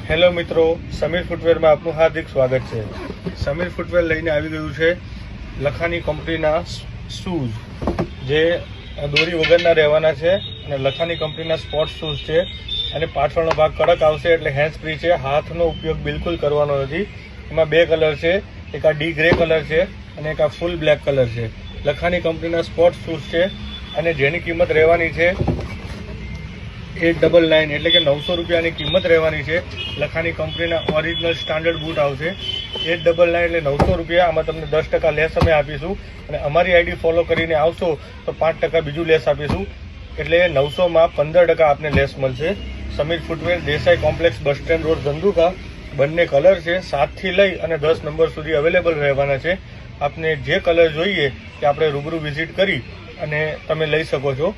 Hello મિત્રો, સમીર ફૂટવેરમાં આપનું હાર્દિક સ્વાગત છે। સમીર ફૂટવેર લઈને આવી ગયું છે લખાની કંપનીના શૂઝ, જે દોરી વગરના રહેવાના છે અને લખાની કંપનીના સ્પોર્ટ્સ શૂઝ છે। અને પાછળનો ભાગ કડક આવશે, એટલે હેન્ડ્સ ફ્રી છે, હાથનો ઉપયોગ બિલકુલ કરવાનો નથી। એમાં બે કલર છે, એક આ ડી ગ્રે કલર છે અને એક આ ફૂલ બ્લેક કલર છે। લખાની કંપનીના સ્પોર્ટ્સ શૂઝ છે અને જેની કિંમત રહેવાની છે 899, એટલે કે 900 રૂપિયાની કિંમત રહેવાની છે। લખાની કંપનીના ઓરિજિનલ સ્ટાન્ડર્ડ બૂટ આવશે 899 એટલે 900 રૂપિયા। આમાં તમને 10% લેસ અમે આપીશું અને અમારી આઈડી ફોલો કરીને આવશો તો 5% બીજું લેસ આપીશું, એટલે 900માં 15% આપને લેસ મળશે। Samir footwear, Desai complex, bus stand road, Dhandhuka. બંને કલર છે, 7 થી લઈ અને 10 નંબર સુધી અવેલેબલ રહેવાના છે। આપને જે કલર જોઈએ તે આપણે રૂબરૂ વિઝિટ કરી અને તમે લઈ શકો છો।